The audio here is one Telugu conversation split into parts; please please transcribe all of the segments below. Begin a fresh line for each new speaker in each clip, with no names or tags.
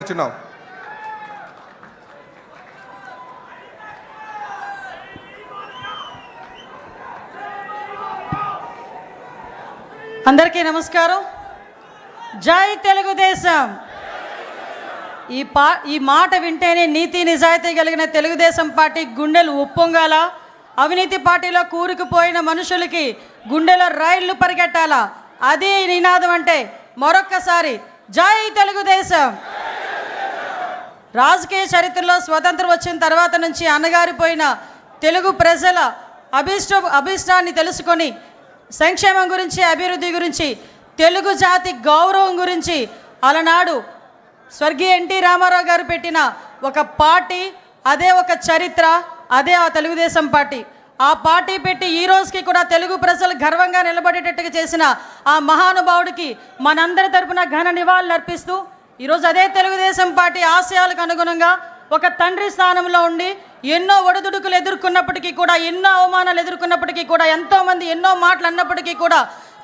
కోరుచున్నాం.
అందరికీ నమస్కారం. జై తెలుగుదేశం. ఈ మాట వింటేనే నీతి నిజాయితీ కలిగిన తెలుగుదేశం పార్టీ గుండెలు ఉప్పొంగాల. అవినీతి పార్టీలో కూరుకుపోయిన మనుషులకి గుండెలో రైళ్లు పరిగెట్టాలా. అది నినాదం అంటే మరొక్కసారి జై తెలుగుదేశం. రాజకీయ చరిత్రలో స్వతంత్రం వచ్చిన తర్వాత నుంచి అణగారిపోయిన తెలుగు ప్రజల అభిష్టాన్ని తెలుసుకొని సంక్షేమం గురించి, అభివృద్ధి గురించి, తెలుగు జాతి గౌరవం గురించి అలనాడు స్వర్గీయ ఎన్టీ రామారావు గారు పెట్టిన ఒక పార్టీ, అదే ఒక చరిత్ర, అదే ఆ తెలుగుదేశం పార్టీ. ఆ పార్టీ పెట్టి ఈ రోజుకి కూడా తెలుగు ప్రజలు గర్వంగా నిలబడేటట్టుగా చేసిన ఆ మహానుభావుడికి మనందరి తరపున ఘన నివాళులు అర్పిస్తూ ఈరోజు అదే తెలుగుదేశం పార్టీ ఆశయాలకు అనుగుణంగా ఒక తండ్రి స్థానంలో ఉండి ఎన్నో ఒడిదుడుకులు ఎదుర్కొన్నప్పటికీ కూడా, ఎన్నో అవమానాలు ఎదుర్కొన్నప్పటికీ కూడా, ఎంతోమంది ఎన్నో మాటలు అన్నప్పటికీ కూడా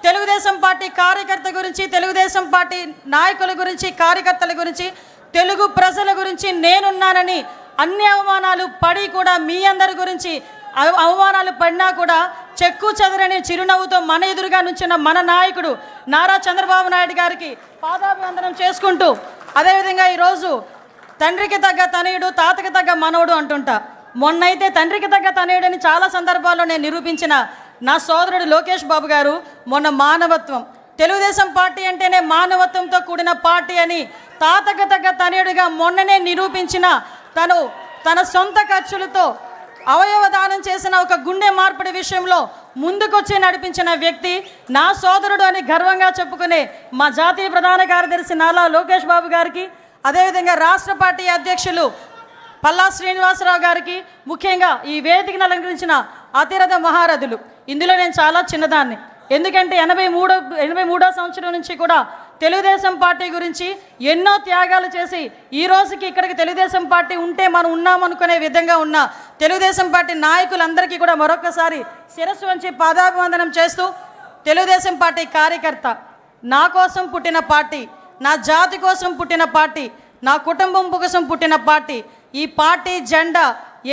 తెలుగుదేశం పార్టీ కార్యకర్త గురించి, తెలుగుదేశం పార్టీ నాయకుల గురించి, కార్యకర్తల గురించి, తెలుగు ప్రజల గురించి నేనున్నానని అన్ని అవమానాలు పడి కూడా మీ అందరి గురించి అవమానాలు పడినా కూడా చెక్కు చెదరని చిరునవ్వుతో మన ఎదురుగా నుంచిన మన నాయకుడు నారా చంద్రబాబు నాయుడు గారికి పాదాభివందనం చేసుకుంటూ, అదేవిధంగా ఈరోజు తండ్రికి తగ్గ తనయుడు, తాతకి తగ్గ మనవడు అంటుంటా. మొన్నైతే తండ్రికి తగ్గ తనయుడని చాలా సందర్భాల్లో నేను నిరూపించిన నా సోదరుడు లోకేష్ బాబు గారు మొన్న మానవత్వం, తెలుగుదేశం పార్టీ అంటేనే మానవత్వంతో కూడిన పార్టీ అని తాతకి తగ్గ తనయుడిగా మొన్ననే నిరూపించిన తన సొంత ఖర్చులతో అవయవ దానం చేసిన ఒక గుండె మార్పిడి విషయంలో ముందుకొచ్చి నడిపించిన వ్యక్తి నా సోదరుడు అని గర్వంగా చెప్పుకునే మా జాతీయ ప్రధాన కార్యదర్శి నారా లోకేష్ బాబు గారికి, అదేవిధంగా రాష్ట్ర పార్టీ అధ్యక్షులు పల్లా శ్రీనివాసరావు గారికి, ముఖ్యంగా ఈ వేదికను అలంకరించిన అతిరథ మహారథులు. ఇందులో నేను చాలా చిన్నదాన్ని, ఎందుకంటే 83వ సంవత్సరం నుంచి కూడా తెలుగుదేశం పార్టీ గురించి ఎన్నో త్యాగాలు చేసి ఈ రోజుకి ఇక్కడికి తెలుగుదేశం పార్టీ ఉంటే మనం ఉన్నామనుకునే విధంగా ఉన్న తెలుగుదేశం పార్టీ నాయకులందరికీ కూడా మరొకసారి శిరస్సు వంచి పాదాభివందనం చేస్తూ, తెలుగుదేశం పార్టీ కార్యకర్త, నా కోసం పుట్టిన పార్టీ, నా జాతి కోసం పుట్టిన పార్టీ, నా కుటుంబం కోసం పుట్టిన పార్టీ. ఈ పార్టీ జెండా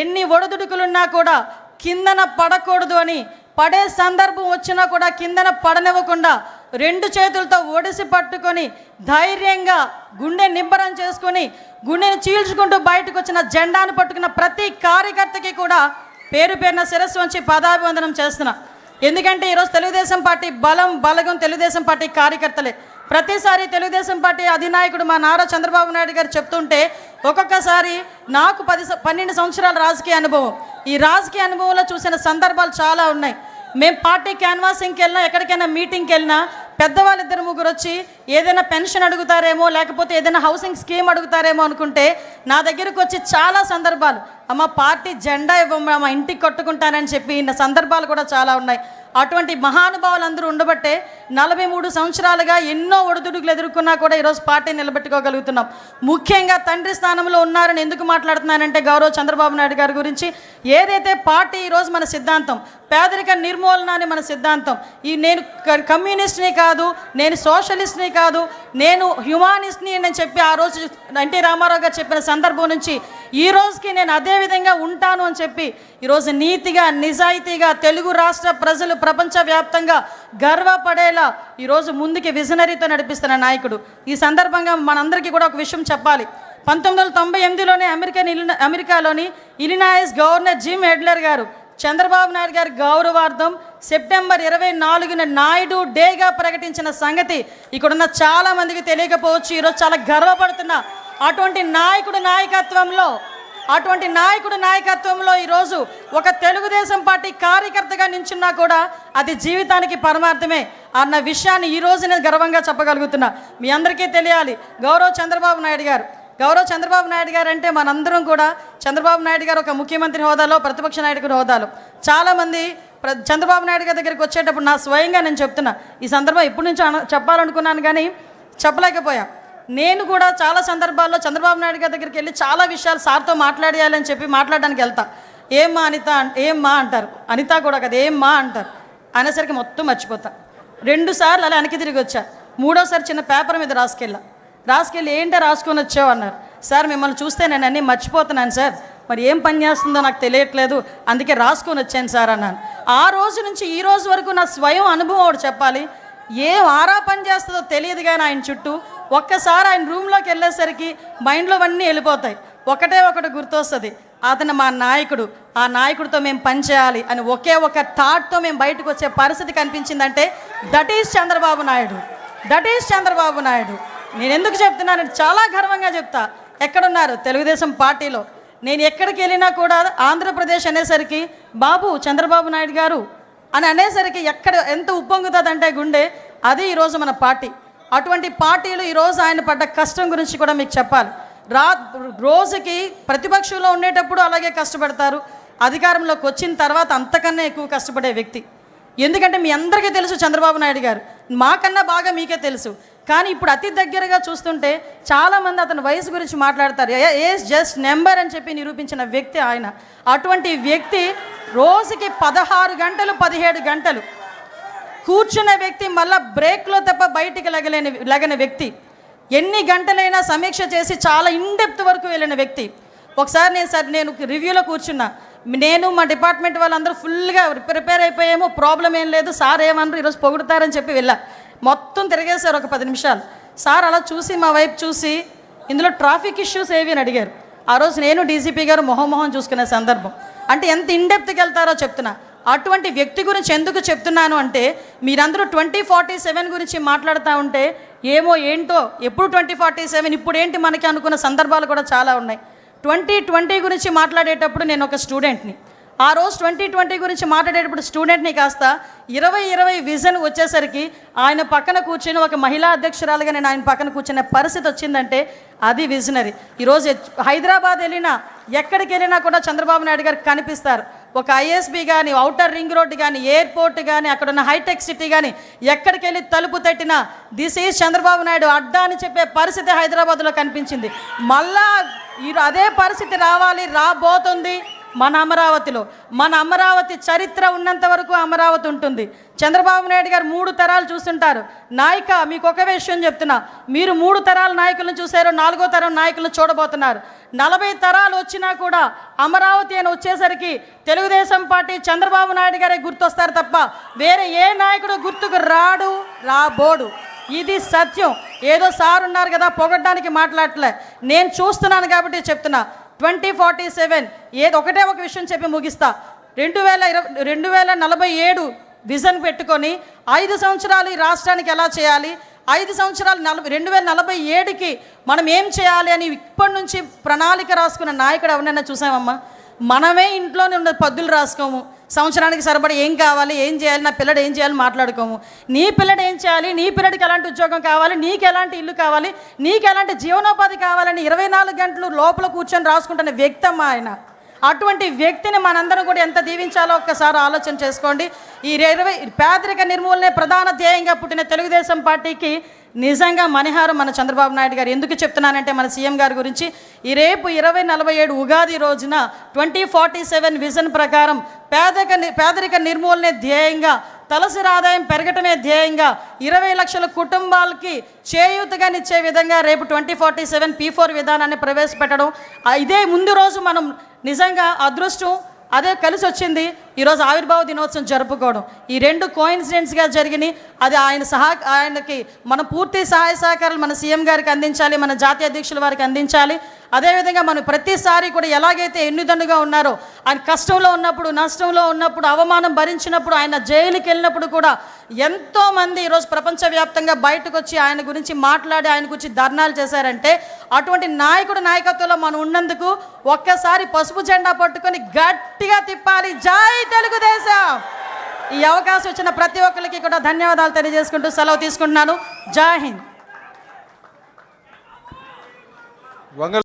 ఎన్ని ఒడిదుడుకులున్నా కూడా కిందన పడకూడదు అని, పడే సందర్భం వచ్చినా కూడా కిందన పడనివ్వకుండా 2 చేతులతో ఒడిసి పట్టుకొని ధైర్యంగా గుండె నిబ్బరం చేసుకొని గుండెని చీల్చుకుంటూ బయటకు వచ్చిన జెండాను పట్టుకున్న ప్రతి కార్యకర్తకి కూడా పేరు పేరున శిరస్సు వంచి పాదాభివందనం చేస్తున్నా. ఎందుకంటే ఈరోజు తెలుగుదేశం పార్టీ బలగం తెలుగుదేశం పార్టీ కార్యకర్తలే. ప్రతిసారి తెలుగుదేశం పార్టీ అధినాయకుడు మా నారా చంద్రబాబు నాయుడు గారు చెప్తుంటే ఒక్కొక్కసారి నాకు 12 సంవత్సరాల రాజకీయ అనుభవం, ఈ రాజకీయ అనుభవంలో చూసిన సందర్భాలు చాలా ఉన్నాయి. మేము పార్టీ క్యాన్వాసింగ్కి వెళ్ళినా, ఎక్కడికైనా మీటింగ్కి వెళ్ళినా పెద్దవాళ్ళు 2-3 వచ్చి ఏదైనా పెన్షన్ అడుగుతారేమో, లేకపోతే ఏదైనా హౌసింగ్ స్కీమ్ అడుగుతారేమో అనుకుంటే నా దగ్గరకు వచ్చి చాలా సందర్భాలు, అమ్మ పార్టీ జెండా ఇవ్వమ్మా, మా ఇంటికి కట్టుకుంటానని చెప్పి సందర్భాలు కూడా చాలా ఉన్నాయి. అటువంటి మహానుభావులందరూ ఉండబట్టే 43 సంవత్సరాలుగా ఎన్నో ఒడిదుడుకులు ఎదుర్కొన్నా కూడా ఈరోజు పార్టీ నిలబెట్టుకోగలుగుతున్నాం. ముఖ్యంగా తండ్రి స్థానంలో ఉన్నారని ఎందుకు మాట్లాడుతున్నానంటే గౌరవ చంద్రబాబు నాయుడు గారి గురించి. ఏదైతే పార్టీ ఈరోజు మన సిద్ధాంతం పేదరిక నిర్మూలన అని మన సిద్ధాంతం. నేను కమ్యూనిస్ట్ని కాదు, నేను సోషలిస్ట్ని కాదు, నేను హ్యుమానిస్ట్ని అని చెప్పి ఆ రోజు ఎన్టీ రామారావు గారు చెప్పిన సందర్భం నుంచి ఈ రోజుకి నేను అదే విధంగా ఉంటాను అని చెప్పి ఈరోజు నీతిగా, నిజాయితీగా తెలుగు రాష్ట్ర ప్రజలు ప్రపంచవ్యాప్తంగా గర్వపడేలా ఈరోజు ముందుకి విజనరీతో నడిపిస్తున్న నాయకుడు. ఈ సందర్భంగా మనందరికీ కూడా ఒక విషయం చెప్పాలి. 1998లోనే అమెరికాలోని ఇలినాయిస్ గవర్నర్ జిమ్ ఎడ్లర్ గారు చంద్రబాబు నాయుడు గారి గౌరవార్థం సెప్టెంబర్ 24న నాయుడు డేగా ప్రకటించిన సంగతి ఇక్కడున్న చాలా మందికి తెలియకపోవచ్చు. ఈరోజు చాలా గర్వపడుతున్నా. అటువంటి నాయకుడు నాయకత్వంలో ఈరోజు ఒక తెలుగుదేశం పార్టీ కార్యకర్తగా నించున్నా కూడా అది జీవితానికి పరమార్థమే అన్న విషయాన్ని ఈ రోజు నేను గర్వంగా చెప్పగలుగుతున్నా. మీ అందరికీ తెలియాలి, గౌరవ చంద్రబాబు నాయుడు గారు అంటే మనందరం కూడా చంద్రబాబు నాయుడు గారు ఒక ముఖ్యమంత్రి హోదాలో, ప్రతిపక్ష నాయకుడి హోదాలో చాలామంది చంద్రబాబు నాయుడు గారి దగ్గరికి వచ్చేటప్పుడు నా స్వయంగా నేను చెప్తున్నా, ఈ సందర్భం ఎప్పటి నుంచో చెప్పాలనుకున్నాను కానీ చెప్పలేకపోయా. నేను కూడా చాలా సందర్భాల్లో చంద్రబాబు నాయుడు గారి దగ్గరికి వెళ్ళి చాలా విషయాలు సార్తో మాట్లాడేయాలని చెప్పి మాట్లాడడానికి వెళ్తా. ఏమ్మా అనిత, ఏమ్మా అంటారు, అనిత కూడా కదా ఏమ్మా అంటారు, అనేసరికి మొత్తం మర్చిపోతా. 2 సార్లు అలా వెనక్కి తిరిగి వచ్చా. 3వసారి చిన్న పేపర్ మీద రాసుకెళ్ళా. రాసుకెళ్ళి ఏంటో రాసుకొని వచ్చావు అన్నారు. సార్ మిమ్మల్ని చూస్తే నేను అన్నీ మర్చిపోతున్నాను సార్, మరి ఏం పని చేస్తుందో నాకు తెలియట్లేదు, అందుకే రాసుకొని వచ్చాను సార్ అన్నాను. ఆ రోజు నుంచి ఈ రోజు వరకు నా స్వయం అనుభవం ఒకటి చెప్పాలి, ఏం ఆరా పని చేస్తుందో తెలియదు కానీ ఆయన చుట్టూ ఒక్కసారి ఆయన రూమ్లోకి వెళ్ళేసరికి మైండ్లో అన్నీ వెళ్ళిపోతాయి. ఒకటే ఒకటి గుర్తొస్తుంది, అతను మా నాయకుడు, ఆ నాయకుడితో మేము పని చేయాలి అని ఒకే ఒక థాట్తో మేము బయటకు వచ్చే పరిస్థితి కనిపించిందంటే that is Chandrababu Naidu, that is Chandrababu Naidu. నేను ఎందుకు చెప్తున్నాను, చాలా గర్వంగా చెప్తా. ఎక్కడున్నారు తెలుగుదేశం పార్టీలో, నేను ఎక్కడికి వెళ్ళినా కూడా ఆంధ్రప్రదేశ్ అనేసరికి బాబు చంద్రబాబు నాయుడు గారు అని అనేసరికి ఎక్కడ ఎంత ఉప్పొంగుతుందంటే గుండె, అది ఈరోజు మన పార్టీ. అటువంటి పార్టీలు ఈరోజు ఆయన పడ్డ కష్టం గురించి కూడా మీకు చెప్పాలి. రోజుకి ప్రతిపక్షంలో ఉండేటప్పుడు అలాగే కష్టపడతారు, అధికారంలోకి వచ్చిన తర్వాత అంతకన్నా ఎక్కువ కష్టపడే వ్యక్తి. ఎందుకంటే మీ అందరికీ తెలుసు చంద్రబాబు నాయుడు గారు, మాకన్నా బాగా మీకే తెలుసు. కానీ ఇప్పుడు అతి దగ్గరగా చూస్తుంటే చాలామంది అతని వయసు గురించి మాట్లాడతారు, ఏజ్ జస్ట్ నెంబర్ అని చెప్పి నిరూపించిన వ్యక్తి ఆయన. అటువంటి వ్యక్తి రోజుకి 16 గంటలు 17 గంటలు కూర్చున్న వ్యక్తి, మళ్ళీ బ్రేక్లో తప్ప బయటికి లగని వ్యక్తి, ఎన్ని గంటలైనా సమీక్ష చేసి చాలా ఇన్డెప్త్ వరకు వెళ్ళిన వ్యక్తి. ఒకసారి నేను రివ్యూలో కూర్చున్నా, నేను మా డిపార్ట్మెంట్ వాళ్ళందరూ ఫుల్గా ప్రిపేర్ అయిపోయాము, ప్రాబ్లం ఏం లేదు, సార్ ఏమన్నారు ఈరోజు పొగుడుతారని చెప్పి వెళ్ళా. మొత్తం తిరిగేశారు ఒక 10 నిమిషాలు. సార్ అలా చూసి మా వైపు చూసి ఇందులో ట్రాఫిక్ ఇష్యూస్ ఏవి అని అడిగారు. ఆ రోజు నేను డీజీపీ గారు మొహం చూసుకునే సందర్భం. అంటే ఎంత ఇన్డెప్త్కి వెళ్తారో చెప్తున్నా. అటువంటి వ్యక్తి గురించి ఎందుకు చెప్తున్నాను అంటే, మీరందరూ 2047 గురించి మాట్లాడుతూ ఉంటే ఏమో ఏంటో, ఎప్పుడు 2047 ఇప్పుడు ఏంటి మనకి అనుకున్న సందర్భాలు కూడా చాలా ఉన్నాయి. 2020 గురించి మాట్లాడేటప్పుడు నేను ఒక స్టూడెంట్ని, ఆ రోజు 2020 గురించి మాట్లాడేటప్పుడు స్టూడెంట్ని కాస్త 2020 విజన్ వచ్చేసరికి ఆయన పక్కన కూర్చొని ఒక మహిళా అధ్యక్షురాలుగా నేను ఆయన పక్కన కూర్చునే పరిస్థితి వచ్చిందంటే అది విజనరీ. ఈరోజు హైదరాబాద్ వెళ్ళినా ఎక్కడికి వెళ్ళినా కూడా చంద్రబాబు నాయుడు గారు కనిపిస్తారు. ఒక ఐఎస్బీ కానీ, ఔటర్ రింగ్ రోడ్డు కానీ, ఎయిర్పోర్ట్ కానీ, అక్కడ ఉన్న హైటెక్ సిటీ కానీ, ఎక్కడికి వెళ్ళి తలుపు తట్టినా దిస్ ఈజ్ చంద్రబాబు నాయుడు అడ్డా అని చెప్పే పరిస్థితి హైదరాబాద్లో కనిపించింది. మళ్ళా అదే పరిస్థితి రాబోతుంది మన అమరావతిలో. మన అమరావతి చరిత్ర ఉన్నంత వరకు అమరావతి ఉంటుంది. చంద్రబాబు నాయుడు గారు 3 తరాలు చూస్తుంటారు. నాయక మీకు ఒక విషయం చెప్తున్నా, మీరు 3 తరాల నాయకులను చూశారు, 4వ తరం నాయకులను చూడబోతున్నారు. 40 తరాలు వచ్చినా కూడా అమరావతి అని వచ్చేసరికి తెలుగుదేశం పార్టీ చంద్రబాబు నాయుడు గారే గుర్తొస్తారు తప్ప వేరే ఏ నాయకుడు గుర్తుకు రాబోడు. ఇది సత్యం. ఏదో సార్ ఉన్నారు కదా పొగడ్డానికి మాట్లాడలే, నేను చూస్తున్నాను కాబట్టి చెప్తున్నా. 2047 ఒకటే ఒక విషయం చెప్పి ముగిస్తా. 2047 విజన్ పెట్టుకొని 5 సంవత్సరాలు ఈ రాష్ట్రానికి ఎలా చేయాలి, 5 సంవత్సరాలు 2047కి మనం ఏం చేయాలి అని ఇప్పటి నుంచి ప్రణాళిక రాసుకున్న నాయకుడు ఎవరైనా చూసామమ్మా? మనమే ఇంట్లోనే ఉన్న పద్దులు రాసుకోము, సంవత్సరానికి సరిపడి ఏం కావాలి, ఏం చేయాలి, నా పిల్లడు ఏం చేయాలి మాట్లాడుకోము. నీ పిల్లడు ఏం చేయాలి, నీ పిల్లడికి ఎలాంటి ఉద్యోగం కావాలి, నీకు ఎలాంటి ఇల్లు కావాలి, నీకు ఎలాంటి జీవనోపాధి కావాలని 24 గంటలు లోపల కూర్చొని రాసుకుంటున్న వ్యక్తి అమ్మా ఆయన. అటువంటి వ్యక్తిని మనందరం కూడా ఎంత దీవించాలో ఒక్కసారి ఆలోచన చేసుకోండి. ఈ పేదరిక నిర్మూలనే ప్రధాన ధ్యేయంగా పుట్టిన తెలుగుదేశం పార్టీకి నిజంగా మణిహారం మన చంద్రబాబు నాయుడు గారు. ఎందుకు చెప్తున్నానంటే మన సీఎం గారి గురించి, ఈ రేపు 2047 ఉగాది రోజున 2047 విజన్ ప్రకారం పేదరిక నిర్మూలనే ధ్యేయంగా, తలసరి ఆదాయం పెరగటమే ధ్యేయంగా 20 లక్షల కుటుంబాలకి చేయూతగానిచ్చే విధంగా రేపు 2047 P4 విధానాన్ని ప్రవేశపెట్టడం, ఇదే ముందు రోజు మనం నిజంగా అదృష్టం అదే కలిసి వచ్చింది. ఈరోజు ఆవిర్భావ దినోత్సవం జరుపుకోవడం, ఈ 2 కోయిన్సిడెంట్స్గా జరిగినాయి. అది ఆయనకి మన పూర్తి సహాయ సహకారాలు మన సీఎం గారికి అందించాలి, మన జాతీయ అధ్యక్షుల వారికి అందించాలి. అదేవిధంగా మనం ప్రతిసారి కూడా ఎలాగైతే ఎన్నిదన్నుగా ఉన్నారో, ఆయన కష్టంలో ఉన్నప్పుడు, నష్టంలో ఉన్నప్పుడు, అవమానం భరించినప్పుడు, ఆయన జైలుకి వెళ్ళినప్పుడు కూడా ఎంతోమంది ఈరోజు ప్రపంచవ్యాప్తంగా బయటకు వచ్చి ఆయన గురించి మాట్లాడి ఆయన గురించి ధర్నాలు చేశారంటే, అటువంటి నాయకత్వంలో మనం ఉన్నందుకు ఒక్కసారి పసుపు జెండా పట్టుకొని గట్టిగా తిప్పాలి. జై తెలుగుదేశం! ఈ అవకాశం ఇచ్చిన ప్రతి ఒక్కరికి కూడా ధన్యవాదాలు తెలియజేసుకుంటూ సెలవు తీసుకుంటున్నాను. జై హింద్.